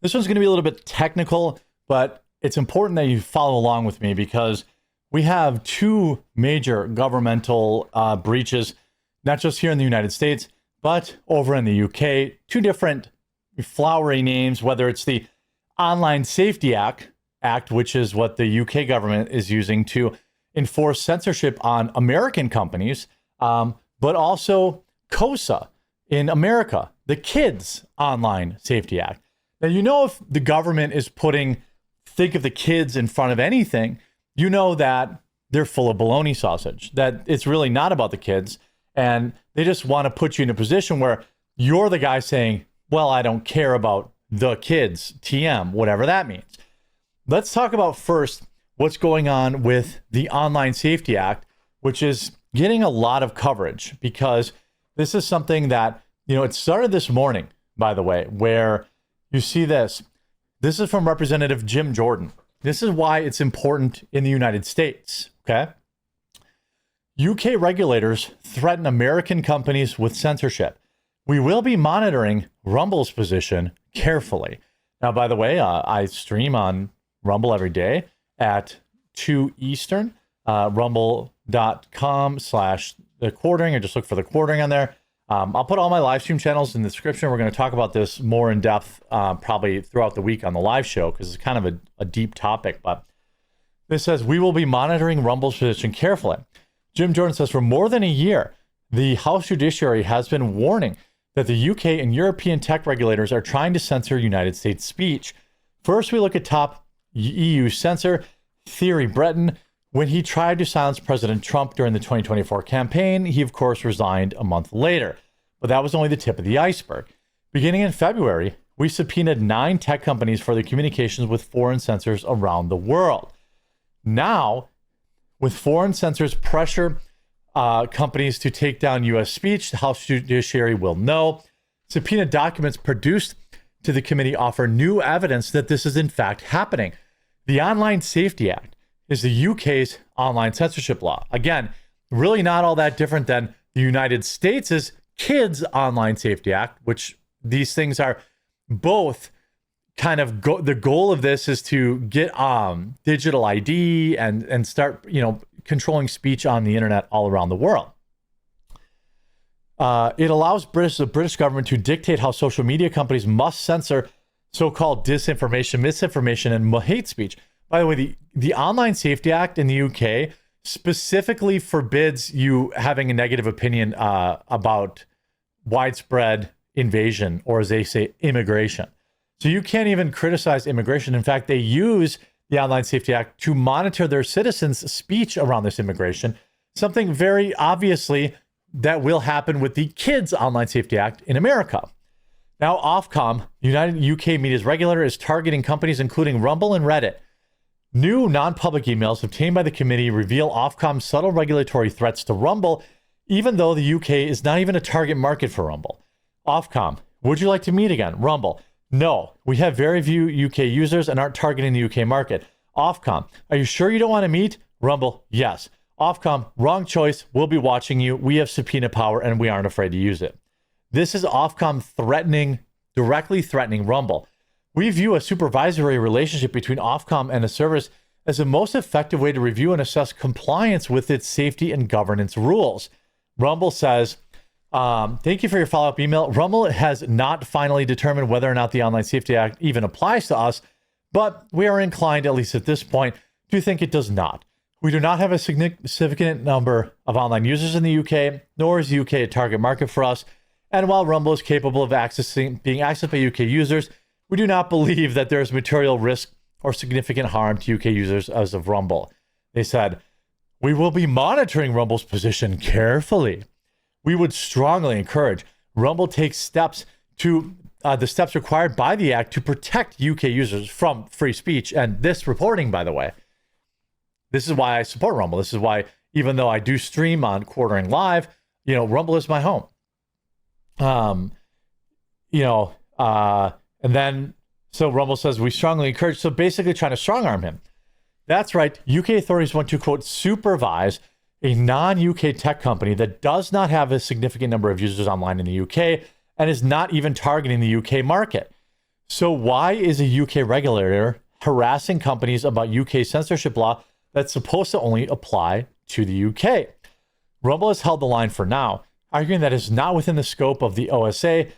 This one's going to be a little bit technical, but it's important that you follow along with me because we have two major governmental breaches, not just here in the United States, but over in the UK. Two different flowery names, whether it's the Online Safety Act, which is what the UK government is using to enforce censorship on American companies, but also COSA in America, the Kids Online Safety Act. Now, you know, if the government is putting think of the kids in front of anything, you know that they're full of baloney sausage, that it's really not about the kids. And they just want to put you in a position where you're the guy saying, well, I don't care about the kids, TM, whatever that means. Let's talk about first what's going on with the Online Safety Act, which is getting a lot of coverage because this is something that, you know, it started this morning, by the way, where you see this. This is from Representative Jim Jordan. This is why it's important in the United States, okay? UK regulators threaten American companies with censorship. We will be monitoring Rumble's position carefully. Now, by the way, I stream on Rumble every day at 2 Eastern, rumble.com/the quartering, or just look for the quartering on there. I'll put all my live stream channels in the description. We're going to talk about this more in depth probably throughout the week on the live show because it's kind of a deep topic. But this says, we will be monitoring Rumble's position carefully. Jim Jordan says, for more than a year, the House Judiciary has been warning that the UK and European tech regulators are trying to censor United States speech. First, we look at top EU censor Thierry Breton. When he tried to silence President Trump during the 2024 campaign, he, of course, resigned a month later. But that was only the tip of the iceberg. Beginning in February, we subpoenaed 9 tech companies for their communications with foreign censors around the world. Now, with foreign censors pressure companies to take down U.S. speech, the House Judiciary will know. Subpoena documents produced to the committee offer new evidence that this is in fact happening. The Online Safety Act is the UK's online censorship law. Again, really not all that different than the United States' Kids Online Safety Act, which these things are both kind of the goal of this is to get digital ID and start, you know, controlling speech on the internet all around the world. It allows the British government to dictate how social media companies must censor so-called disinformation, misinformation, and hate speech. By the way, the Online Safety Act in the UK specifically forbids you having a negative opinion about widespread invasion, or as they say, immigration. So you can't even criticize immigration. In fact, they use the Online Safety Act to monitor their citizens' speech around this immigration, something very obviously that will happen with the Kids Online Safety Act in America. Now, Ofcom, United UK Media's regulator, is targeting companies including Rumble and Reddit. New non-public emails obtained by the committee reveal Ofcom's subtle regulatory threats to Rumble, even though the UK is not even a target market for Rumble. Ofcom, would you like to meet again? Rumble, no, we have very few UK users and aren't targeting the UK market. Ofcom, are you sure you don't want to meet? Rumble, yes. Ofcom, wrong choice. We'll be watching you. We have subpoena power and we aren't afraid to use it. This is Ofcom directly threatening Rumble. We view a supervisory relationship between Ofcom and a service as the most effective way to review and assess compliance with its safety and governance rules. Rumble says, thank you for your follow-up email. Rumble has not finally determined whether or not the Online Safety Act even applies to us, but we are inclined, at least at this point, to think it does not. We do not have a significant number of online users in the UK, nor is the UK a target market for us. And while Rumble is capable of being accessed by UK users, we do not believe that there is material risk or significant harm to UK users as of Rumble. They said, we will be monitoring Rumble's position carefully. We would strongly encourage Rumble take steps to the steps required by the act to protect UK users from free speech. And this reporting, by the way, this is why I support Rumble. This is why, even though I do stream on Quartering Live, you know, Rumble is my home. And then, so Rumble says, we strongly encourage, so basically trying to strong arm him. That's right. UK authorities want to, quote, supervise a non-UK tech company that does not have a significant number of users online in the UK and is not even targeting the UK market. So why is a UK regulator harassing companies about UK censorship law that's supposed to only apply to the UK? Rumble has held the line for now, arguing that it's not within the scope of the OSA,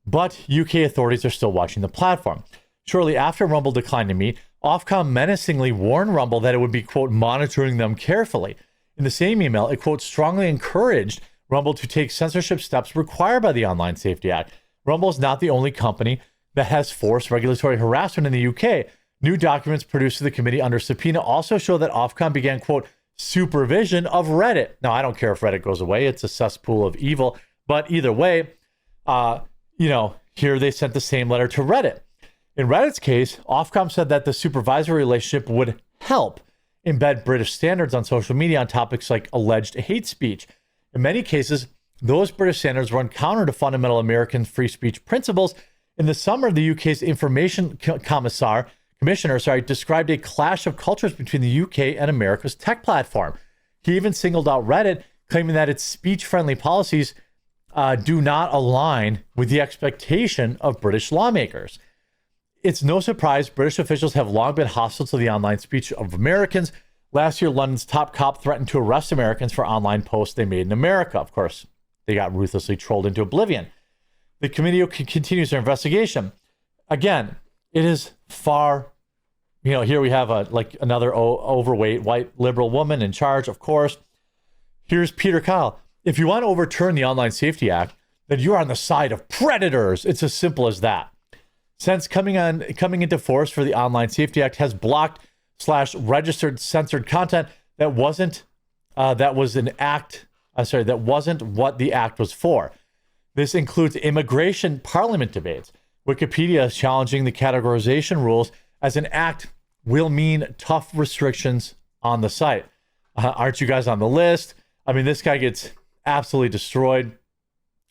but UK authorities are still watching the platform. Shortly after Rumble declined to meet, Ofcom menacingly warned Rumble that it would be, quote, monitoring them carefully. In the same email, it, quote, strongly encouraged Rumble to take censorship steps required by the Online Safety Act. Rumble is not the only company that has forced regulatory harassment in the UK. New documents produced to the committee under subpoena also show that Ofcom began, quote, supervision of Reddit. Now, I don't care if Reddit goes away. It's a cesspool of evil. But either way, here they sent the same letter to Reddit. In Reddit's case, Ofcom said that the supervisory relationship would help embed British standards on social media on topics like alleged hate speech. In many cases, those British standards run counter to fundamental American free speech principles. In the summer, the UK's information commissioner described a clash of cultures between the UK and America's tech platform. He even singled out Reddit, claiming that its speech-friendly policies do not align with the expectation of British lawmakers. It's no surprise British officials have long been hostile to the online speech of Americans. Last year, London's top cop threatened to arrest Americans for online posts they made in America. Of course, they got ruthlessly trolled into oblivion. The committee continues their investigation. Again, it is far, here we have another overweight white liberal woman in charge, of course. Here's Peter Kyle. If you want to overturn the Online Safety Act, then you're on the side of predators. It's as simple as that. Since coming into force for the Online Safety Act has blocked / registered censored content that wasn't what the act was for. This includes immigration parliament debates. Wikipedia is challenging the categorization rules as an act will mean tough restrictions on the site. Aren't you guys on the list? I mean, this guy gets absolutely destroyed.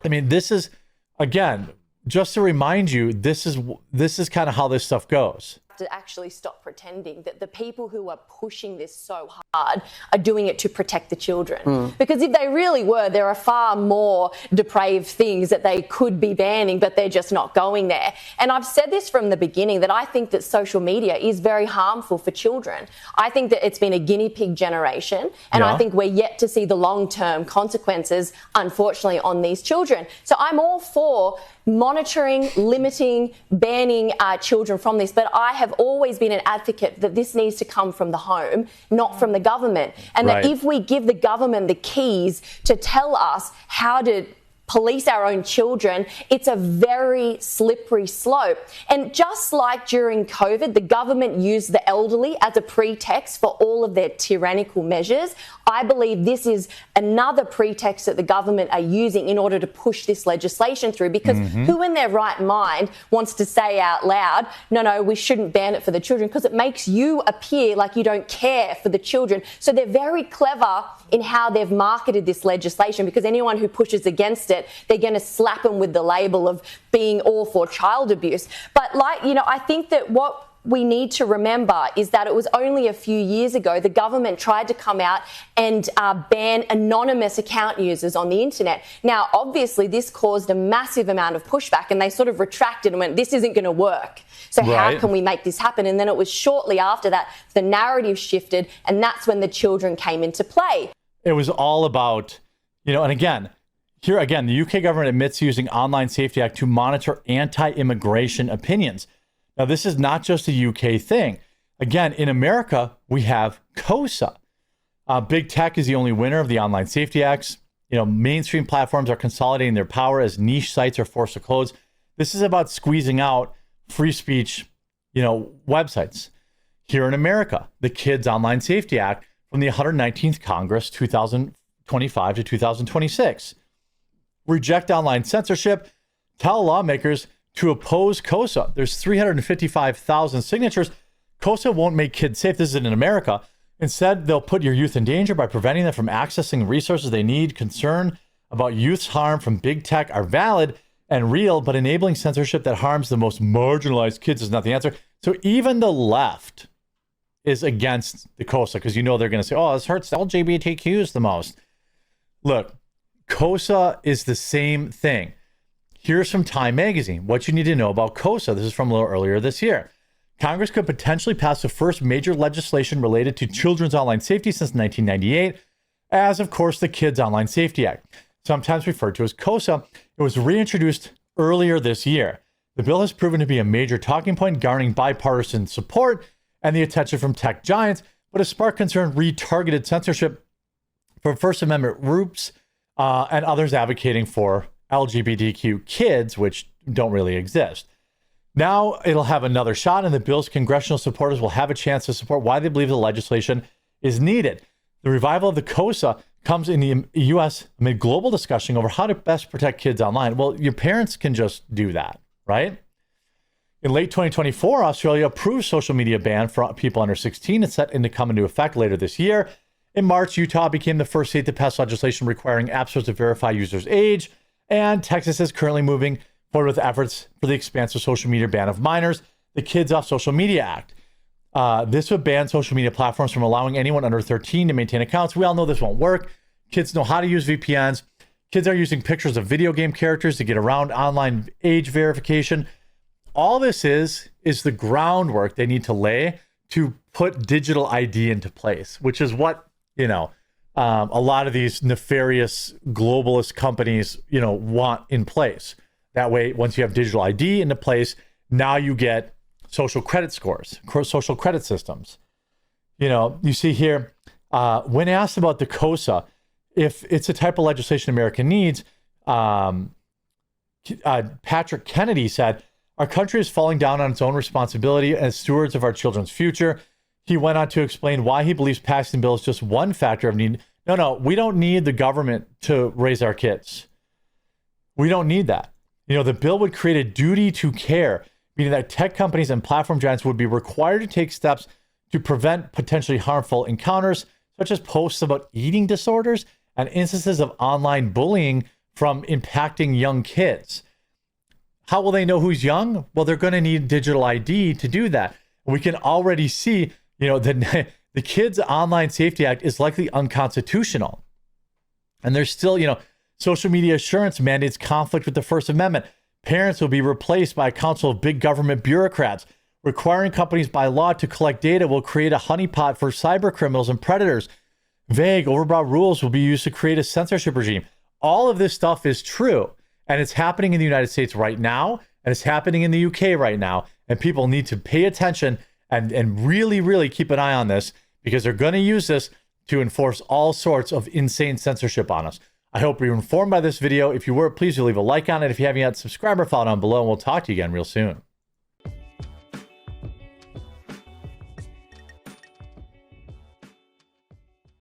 I mean, this is, again, just to remind you, this is kind of how this stuff goes. To actually stop pretending that the people who are pushing this so hard are doing it to protect the children. Because if they really were, there are far more depraved things that they could be banning, but they're just not going there. And I've said this from the beginning, that I think that social media is very harmful for children. I think that it's been a guinea pig generation, and I think we're yet to see the long-term consequences, unfortunately, on these children. So I'm all for monitoring, limiting, banning children from this, but I have always been an advocate that this needs to come from the home, not from the government. And that if we give the government the keys to tell us how to police our own children, it's a very slippery slope. And just like during COVID, the government used the elderly as a pretext for all of their tyrannical measures, I believe this is another pretext that the government are using in order to push this legislation through, because who in their right mind wants to say out loud, no, we shouldn't ban it for the children, because it makes you appear like you don't care for the children. So they're very clever in how they've marketed this legislation, because anyone who pushes against it, they're going to slap them with the label of being all for child abuse. But I think that what we need to remember is that it was only a few years ago the government tried to come out and ban anonymous account users on the internet. Now, obviously, this caused a massive amount of pushback, and they sort of retracted and went, this isn't going to work. So how can we make this happen? And then it was shortly after that the narrative shifted, and that's when the children came into play. It was all about, and again, the UK government admits using Online Safety Act to monitor anti-immigration opinions. Now, this is not just a UK thing. Again, in America, we have COSA. Big tech is the only winner of the Online Safety Acts. Mainstream platforms are consolidating their power as niche sites are forced to close. This is about squeezing out free speech, websites. Here in America, the Kids Online Safety Act from the 119th Congress, 2025 to 2026. Reject online censorship, tell lawmakers to oppose COSA. There's 355,000 signatures. COSA won't make kids safe. This is in America. Instead, they'll put your youth in danger by preventing them from accessing resources they need. Concern about youth's harm from big tech are valid and real, but enabling censorship that harms the most marginalized kids is not the answer. So even the left is against the COSA, because they're going to say, oh, this hurts LGBTQs the most. Look, COSA is the same thing. Here's from Time Magazine. What you need to know about KOSA. This is from a little earlier this year. Congress could potentially pass the first major legislation related to children's online safety since 1998, as of course the Kids Online Safety Act, sometimes referred to as KOSA. It was reintroduced earlier this year. The bill has proven to be a major talking point, garnering bipartisan support and the attention from tech giants, but has sparked concern retargeted censorship from First Amendment groups and others advocating for LGBTQ kids, which don't really exist. Now it'll have another shot, and the bill's congressional supporters will have a chance to support why they believe the legislation is needed. The revival of the KOSA comes in the U.S. amid global discussion over how to best protect kids online. Well, your parents can just do that, right? In late 2024, Australia approved social media ban for people under 16 and set to come into effect later this year. In March, Utah became the first state to pass legislation requiring app stores to verify users' age, and Texas is currently moving forward with efforts for the expansive social media ban of minors, the Kids Off Social Media Act. This would ban social media platforms from allowing anyone under 13 to maintain accounts. We all know this won't work. Kids know how to use VPNs. Kids are using pictures of video game characters to get around online age verification. All this is the groundwork they need to lay to put digital ID into place, which is what, a lot of these nefarious globalist companies, want in place. That way, once you have digital ID into place, now you get social credit scores, social credit systems. You see here, when asked about the KOSA, if it's a type of legislation America needs, Patrick Kennedy said, "Our country is falling down on its own responsibility as stewards of our children's future." He went on to explain why he believes passing the bill is just one factor of need. No, we don't need the government to raise our kids. We don't need that. The bill would create a duty to care, meaning that tech companies and platform giants would be required to take steps to prevent potentially harmful encounters, such as posts about eating disorders and instances of online bullying from impacting young kids. How will they know who's young? Well, they're going to need digital ID to do that. We can already see, the Kids Online Safety Act is likely unconstitutional. And there's still, social media assurance mandates conflict with the First Amendment. Parents will be replaced by a council of big government bureaucrats. Requiring companies by law to collect data will create a honeypot for cyber criminals and predators. Vague, overbroad rules will be used to create a censorship regime. All of this stuff is true, and it's happening in the United States right now, and it's happening in the UK right now, and people need to pay attention and really, really keep an eye on this, because they're going to use this to enforce all sorts of insane censorship on us. I hope you're informed by this video. If you were, please do leave a like on it. If you haven't yet, subscribe or follow down below, and we'll talk to you again real soon.